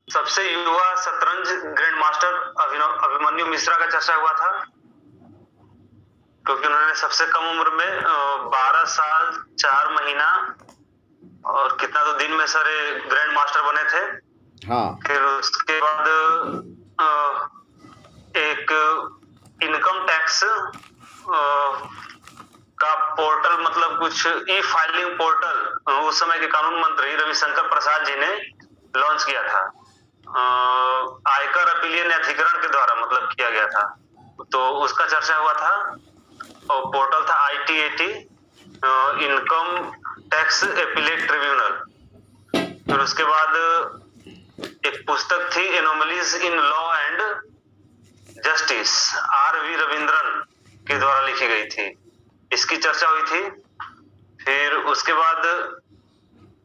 सबसे युवा शतरंज ग्रैंड मास्टर अभिमन्यु मिश्रा का चर्चा हुआ था, क्योंकि उन्होंने सबसे कम उम्र में 12 साल 4 महीना और कितना तो दिन में सारे ग्रैंड मास्टर बने थे। हाँ। फिर उसके बाद एक इनकम टैक्स का पोर्टल, मतलब कुछ ई फाइलिंग पोर्टल उस समय के कानून मंत्री रविशंकर प्रसाद जी ने लॉन्च किया था। आयकर अपीलीय अधिकरण के द्वारा मतलब किया गया था, तो उसका चर्चा हुआ था। और पोर्टल था ITAT, income tax appellate tribunal. फिर उसके बाद एक पुस्तक थी anomalies in law and justice, RV Ravindran के द्वारा लिखी गई थी, इसकी चर्चा हुई थी। फिर उसके बाद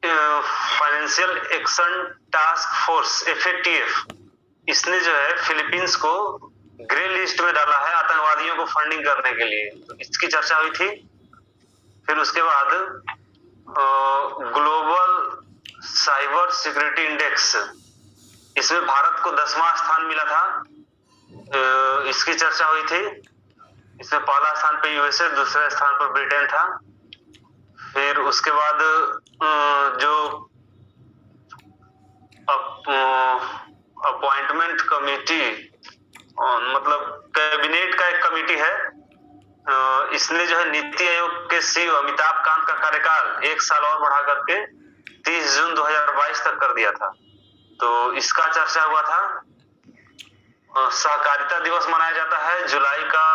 financial action task force FATF, इसने जो है फिलीपींस को ग्रे लिस्ट में डाला है आतंकवादियों को फंडिंग करने के लिए, तो इसकी चर्चा हुई थी। फिर उसके बाद ग्लोबल साइबर सिक्योरिटी इंडेक्स, इसमें भारत को 10वां स्थान मिला था, इसकी चर्चा हुई थी। इसमें पहला स्थान पे USA, दूसरे स्थान पर ब्रिटेन था। फिर उसके बाद जो अपॉइंटमेंट कमेटी, मतलब कैबिनेट का एक कमेटी है, इसने जो है नीति आयोग के CEO अमिताभ कांत का कार्यकाल 1 साल और बढ़ा करके 30 जून 2022 तक कर दिया था, तो इसका चर्चा हुआ था। सहकारिता दिवस मनाया जाता है जुलाई का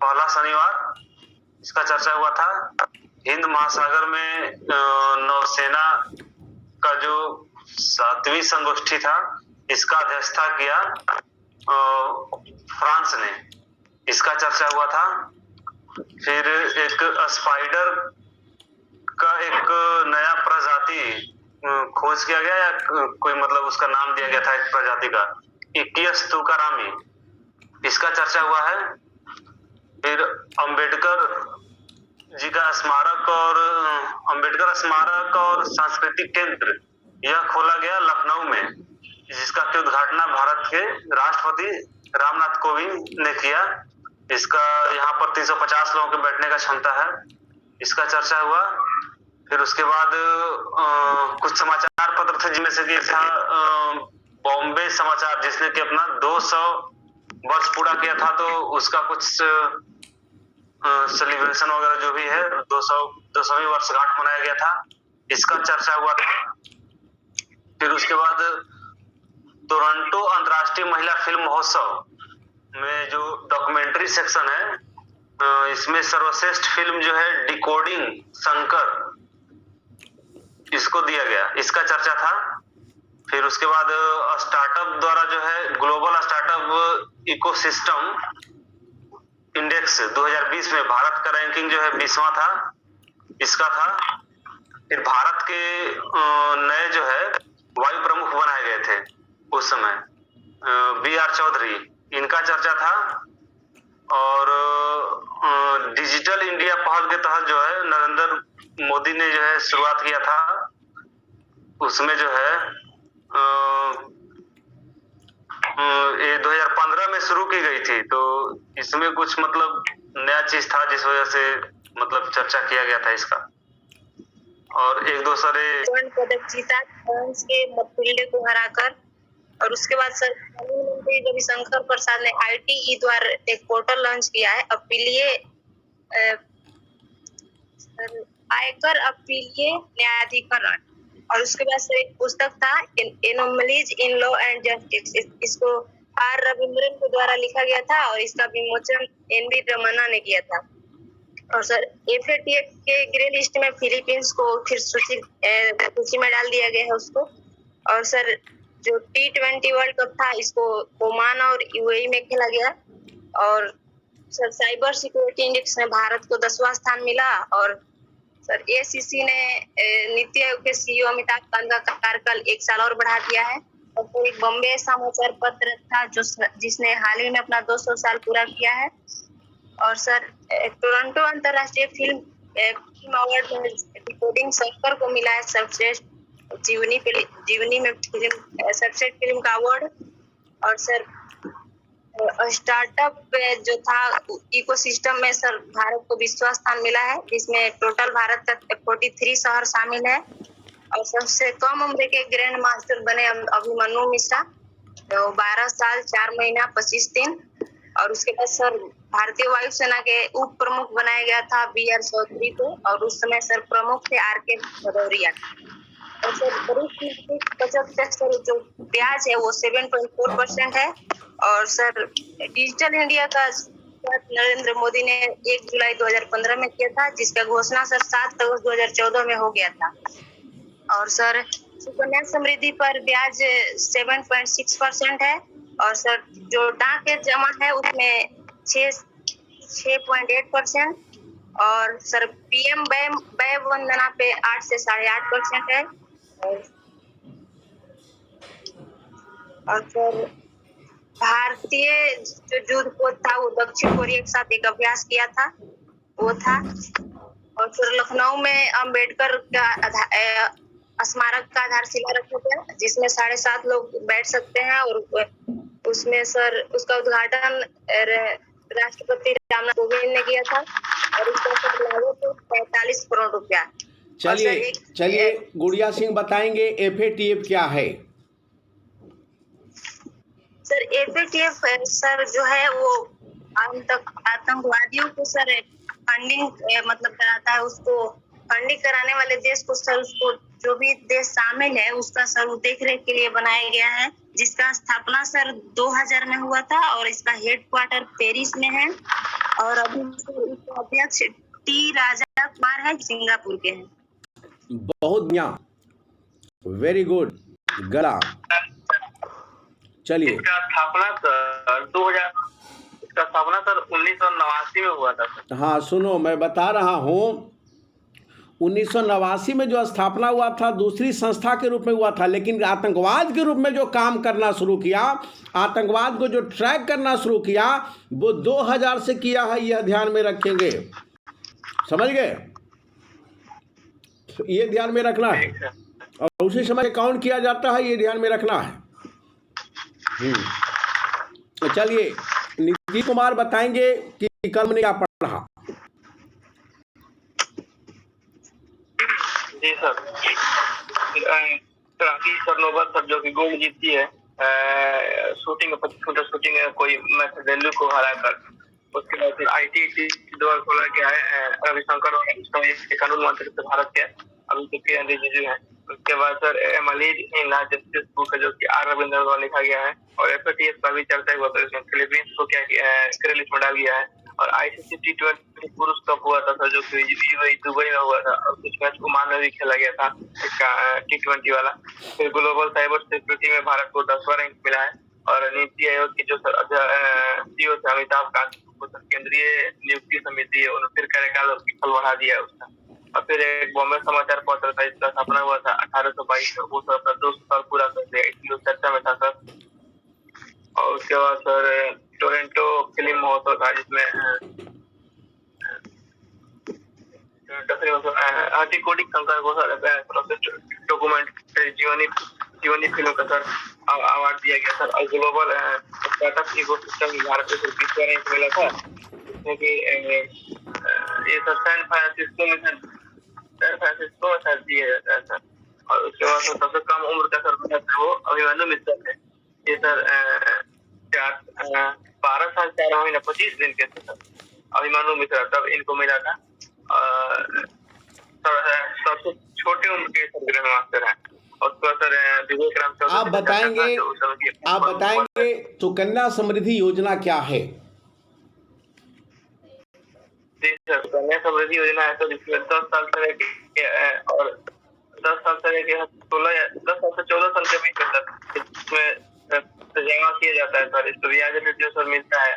पहला शनिवार, इसका चर्चा हुआ था। हिंद महासागर में नौसेना का जो 7वीं संगोष्ठी था, इसका अध्यक्षता किया फ्रांस ने, इसका चर्चा हुआ था। फिर एक स्पाइडर का एक नया प्रजाति खोज किया गया, या कोई मतलब उसका नाम दिया गया था एक प्रजाति का, इक्कियस तुकारामी, इसका चर्चा हुआ है। फिर अंबेडकर जी का स्मारक और अंबेडकर स्मारक और सांस्कृतिक केंद्र यह खोला गया लखनऊ में, जिसका की उद्घाटन भारत के राष्ट्रपति रामनाथ कोविंद ने किया। इसका यहाँ पर 350 लोगों के बैठने का क्षमता है, इसका चर्चा हुआ। फिर उसके बाद कुछ समाचार पत्र थे, जिनमें से एक था बॉम्बे समाचार, जिसने कि अपना 200 वर्ष पूरा किया था, तो उसका कुछ सेलिब्रेशन वगैरह जो भी है 200वीं वर्षगांठ मनाया गया था, इसका चर्चा हुआ था। फिर उसके बाद टोरंटो अंतर्राष्ट्रीय महिला फिल्म महोत्सव में जो डॉक्यूमेंट्री सेक्शन है, इसमें सर्वश्रेष्ठ फिल्म जो है डिकोडिंग शंकर, इसको दिया गया, इसका चर्चा था। फिर उसके बाद स्टार्टअप द्वारा जो है ग्लोबल स्टार्टअप इकोसिस्टम इंडेक्स 2020 में भारत का रैंकिंग जो है 20वां था, इसका था। फिर भारत के नए जो है वायु प्रमुख बनाए गए थे उस समय, BR चौधरी, इनका चर्चा था। और डिजिटल इंडिया पहल के तहत जो है नरेंद्र मोदी ने जो है शुरुआत किया था, उसमें जो है ये 2015 में शुरू की गई थी, तो इसमें कुछ मतलब नया चीज था, जिस वजह से मतलब चर्चा किया गया था इसका। और एक दो सारे स्वर्ण पदक जीता फ्रांस के मतुल्य को हराकर। और उसके बाद सर कानून मंत्री रविशंकर प्रसाद ने ITE द्वारा एक पोर्टल लॉन्च किया है, आयकर अपीलीय न्यायाधिकरण। और उसके बाद से एक पुस्तक था anomalies in law and justice, इसको R रविंद्रन के द्वारा लिखा गया था और इसका विमोचन NV रमन्ना ने किया था। और सर FATF के ग्रे लिस्ट में फिलीपींस को फिर सूची में डाल दिया गया है उसको। और सर जो T20 वर्ल्ड कप था, इसको ओमान और UAE में खेला गया। और सर साइबर सिक्योरिटी इंडेक्स में भारत को 10वां स्थान मिला। और सर ACC ने नीति आयोग के CEO अमिताभ कांत का कार्यकाल 1 साल और बढ़ा दिया है। और फिर एक बॉम्बे समाचार पत्र था जिसने हाल ही में अपना 200 साल पूरा किया है। और सर टोरंटो अंतरराष्ट्रीय फिल्म अवार्ड में डिकोडिंग शंकर को मिला है सर्वश्रेष्ठ जीवनी में फिल्म सबसे फिल्म का अवार्ड। और सर स्टार्टअप जो था इकोसिस्टम में सर भारत को 20वां स्थान मिला है, जिसमें टोटल भारत का 43 शहर शामिल है। और सबसे कम उम्र के ग्रैंड मास्टर बने अभिमन्यु मिश्रा, तो 12 साल 4 महीना 25 दिन। और उसके बाद सर भारतीय वायुसेना के उप प्रमुख बनाया गया था BR चौधरी को, और उस समय सर प्रमुख थे RK भदौरिया। और सर वरिष्ठ नागरिक बचत टैक्स सर जो ब्याज है वो 7.4% है। और सर डिजिटल इंडिया का नरेंद्र मोदी ने 1 जुलाई 2015 में किया था, जिसका घोषणा सर 7 अगस्त 2014 में हो गया था। और सर सुकन्या समृद्धि पर ब्याज 7.6% है। और सर जो डाक जमा है उसमें 6.8%। और सर PM व्यय वंदना पे 8 से 8.5% है। और सर भारतीय जो युद्ध पोत था वो दक्षिण कोरिया के साथ एक अभ्यास किया था, वो था। और फिर लखनऊ में अंबेडकर का स्मारक का आधारशिला रखा गया, जिसमें 7.5 लोग बैठ सकते हैं। और उसमें सर उसका उद्घाटन राष्ट्रपति रामनाथ कोविंद ने किया था। और उसका सर लागत 45 करोड़ रुपया। चलिए गुड़िया सिंह बताएंगे FATF क्या है। सर FATF सर जो है वो आतंकवादियों को सर फंडिंग मतलब कराता है, उसको फंडिंग कराने वाले देश को सर उसको जो भी देश शामिल है उसका सर देख रेख के लिए बनाया गया है, जिसका स्थापना सर 2000 में हुआ था। और इसका हेडक्वार्टर पेरिस में है। और अभी इसका अध्यक्ष T राजा कुमार है, सिंगापुर के हैं। बहुत बढ़िया, वेरी गुड गला। चलिए इसका स्थापना सर 1989 में हुआ था सर। हाँ सुनो, मैं बता रहा हूँ 1989 में जो स्थापना हुआ था दूसरी संस्था के रूप में हुआ था, लेकिन आतंकवाद के रूप में जो काम करना शुरू किया, आतंकवाद को जो ट्रैक करना शुरू किया वो 2000 से किया है, यह ध्यान में रखेंगे। समझ गए, ये ध्यान में रखना है। और उसी समय काउंट किया जाता है, ये ध्यान में रखना है। चलिए नीतीश कुमार बताएंगे कि कल ने क्या पढ़ा। जी सर, सर नोबल सर जो कि गोल्ड जीती है शूटिंग में 25 मीटर शूटिंग में कोई मैथ वैल्यू को हराकर। उसके बाद फिर IIT द्वारा खोला गया है रविशंकर और कानून मंत्री से भारत के अभी तो किरण रिजिजू है। उसके बाद सर मलीज इन लॉ जस्टिस बुक है जो कि R रविंद्र द्वारा लिखा गया है। और FATF का भी चर्चा हुआ था, इसमें फिलीपींस को क्या ग्रे लिस्ट में डाल गया है। और ICC T20 पुरुष कप हुआ था जो कि दुबई में हुआ था, और कुछ मैच ओमान में भी खेला गया था इसका T20 वाला। फिर ग्लोबल साइबर सिक्योरिटी में भारत को 10वां रैंक मिला है। और नीति आयोग की जो CEO थे अमिताभ कांत को केंद्रीय नियुक्ति समिति है उन्होंने फिर कार्यकाल और फल बढ़ा दिया उसका। और फिर एक बॉम्बे समाचार पत्र था, इसका स्थापना हुआ था 1822 में, वो सर 200 साल पूरा कर दिया, इसलिए चर्चा में था सर। और उसके बाद सर टोरंटो फिल्म महोत्सव था, जिसमें हाथीकोटी शंकर को सर डॉक्यूमेंट्री जीवनी फिल्म का सर अवार्ड दिया गया सर। और ग्लोबल स्टार्टअप इकोसिस्टम भारत को 20वां रैंक मिला था, जिसमें कि ये सर सैन फ्रांसिस्को में सर दिया जाता है सर। और उसके बाद सबसे कम उम्र का सर वो अभिमन्यु मिश्रा थे, ये सर 12 साल 4 महीना 25 दिन के थे सर अभिमन्यु मिश्रा, तब इनको मिला था। सबसे छोटे उम्र के सर गृह मास्टर हैं। और उसके बाद सर विवेक राम आप बताएंगे सुकन्या समृद्धि योजना क्या है। जी सर, सुकन्या समृद्धि योजना है तो जिसमें 10 साल से और 10 साल से 10 साल से 14 साल के बीच में इसमें जमा किया जाता है सर। इसको ब्याज रेट जो सर मिलता है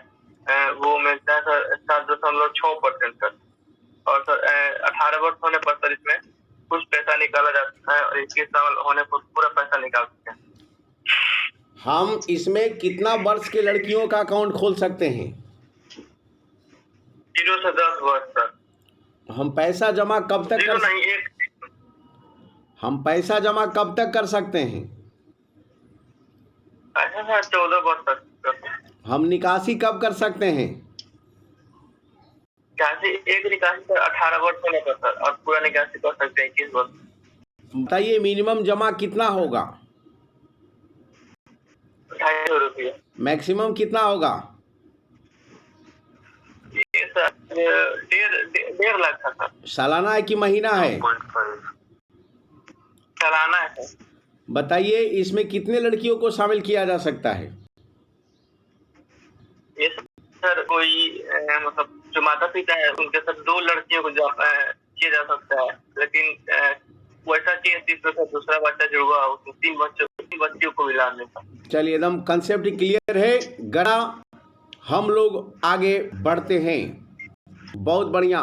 वो मिलता है सर 7.6% सर। और सर 18 वर्ष होने पर सर इसमें कुछ पैसा निकाला जाता है, और 21 साल होने पर पूरा पैसा निकाल सकते हैं। हम इसमें कितना वर्ष के लड़कियों का अकाउंट खोल सकते हैं? 0 से 10 वर्ष सर। हम पैसा जमा कब तक कर नहीं, हम पैसा जमा कब तक कर सकते हैं? ऐसा सर 14 वर्ष तक। हम निकासी कब कर सकते हैं? निकासी एक निकासी सर 18 वर्ष होने पर सर, और पूरा निकासी कर सकते हैं 21 वर्ष। बताइए मिनिमम जमा कितना होगा? 250 रुपये। मैक्सिमम कितना होगा? ये सर 1.5 लाख का सर। सालाना है कि महीना है? 2.5 सालाना है। बताइए इसमें कितने लड़कियों को शामिल किया जा सकता है? ये सर कोई मतलब जो माता पिता है उनके साथ 2 लड़कियों को किया जा सकता है, लेकिन वैसा केस जिसमें सर दूसरा बच्चा जुड़ा हो तो 3 बच्चों को मिला देता। चलिए एकदम कंसेप्ट क्लियर है गड़ा। हम लोग आगे बढ़ते हैं। बहुत बढ़िया।